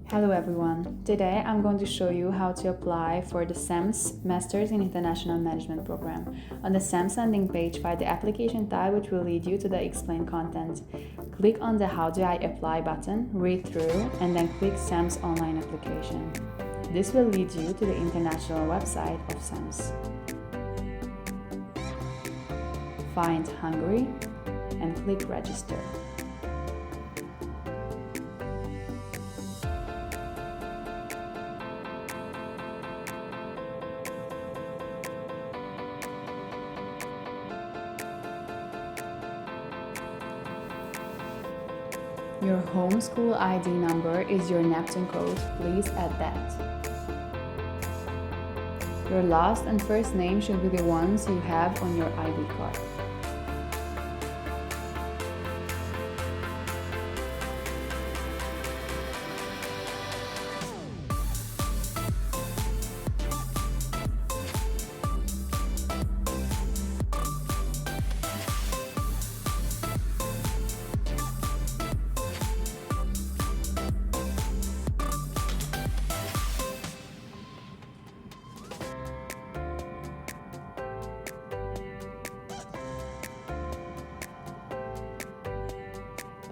Hello everyone. Today I'm going to show you how to apply for the CEMS Masters in International Management program. On the CEMS landing page, find the application tab which will lead you to the explain content. Click on the How do I apply button, read through, and then click CEMS online application. This will lead you to the international website of CEMS. Find Hungary and click register. Your home school ID number is your Neptune code, please add that. Your last and first name should be the ones you have on your ID card.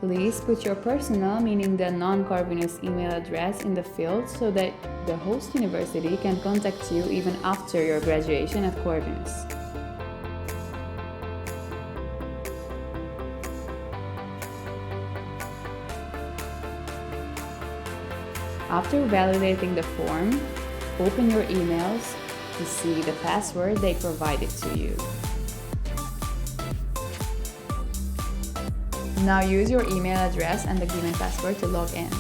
Please put your personal, meaning the non-Corvinus email address in the field so that the host university can contact you even after your graduation at Corvinus. After validating the form, open your emails to see the password they provided to you. Now use your email address and the given password to log in.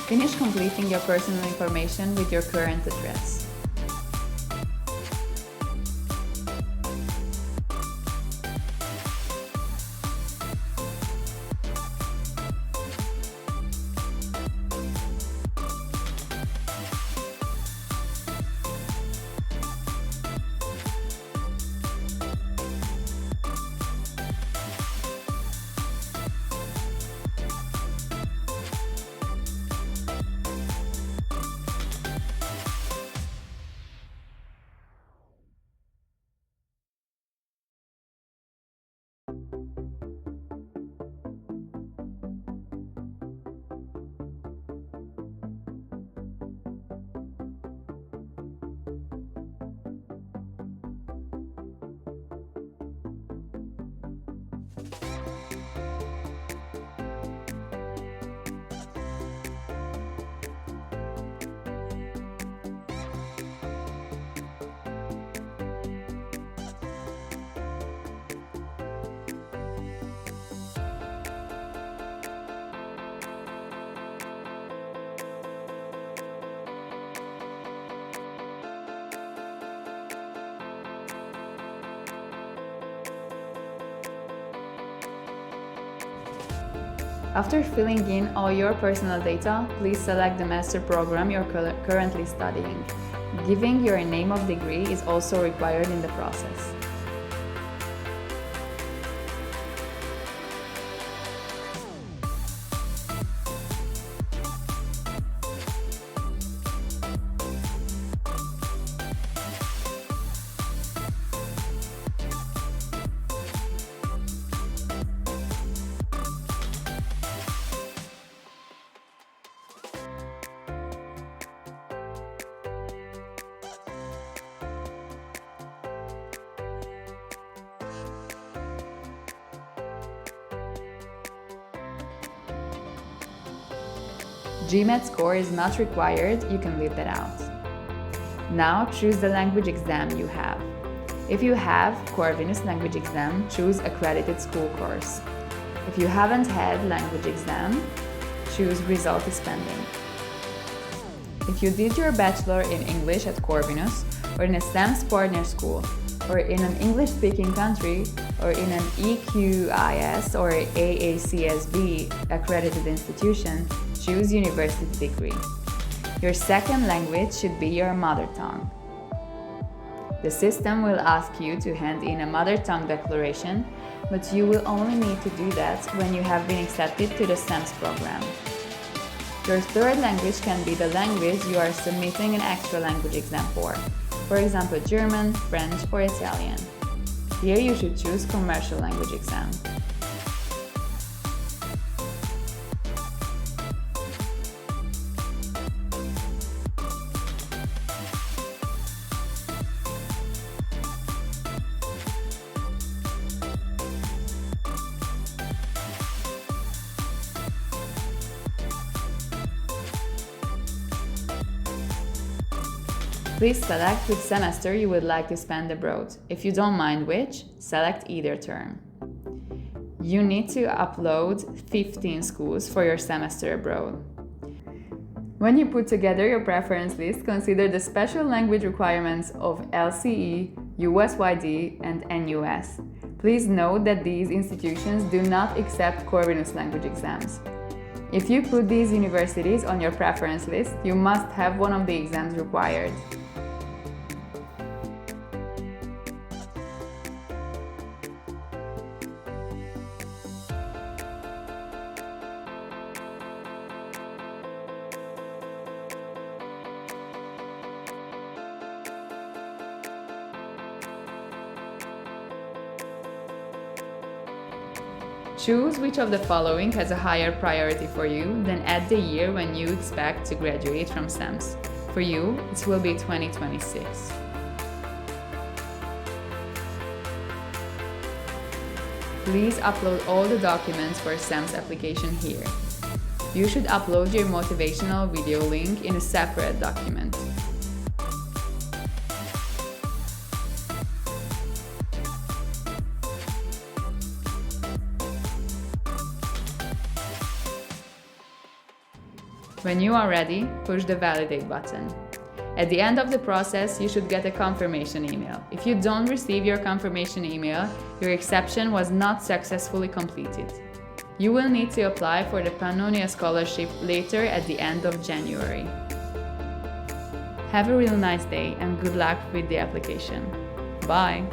Finish completing your personal information with your current address. After filling in all your personal data, please select the master program you're currently studying. Giving your name of degree is also required in the process. GMAT score is not required, you can leave that out. Now choose the language exam you have. If you have Corvinus language exam, choose accredited school course. If you haven't had language exam, choose result is pending. If you did your bachelor in English at Corvinus or in a CEMS partner school, or in an English-speaking country, or in an EQIS or AACSB accredited institution, choose university degree. Your second language should be your mother tongue. The system will ask you to hand in a mother tongue declaration, but you will only need to do that when you have been accepted to the CEMS program. Your third language can be the language you are submitting an extra language exam for example German, French, or Italian. Here you should choose commercial language exam. Please select which semester you would like to spend abroad. If you don't mind which, select either term. You need to upload 15 schools for your semester abroad. When you put together your preference list, consider the special language requirements of LCE, USYD, and NUS. Please note that these institutions do not accept Corvinus language exams. If you put these universities on your preference list, you must have one of the exams required. Choose which of the following has a higher priority for you, then add the year when you expect to graduate from CEMS. For you, it will be 2026. Please upload all the documents for CEMS application here. You should upload your motivational video link in a separate document. When you are ready, push the Validate button. At the end of the process, you should get a confirmation email. If you don't receive your confirmation email, your exception was not successfully completed. You will need to apply for the Pannonia Scholarship later at the end of January. Have a really nice day and good luck with the application. Bye!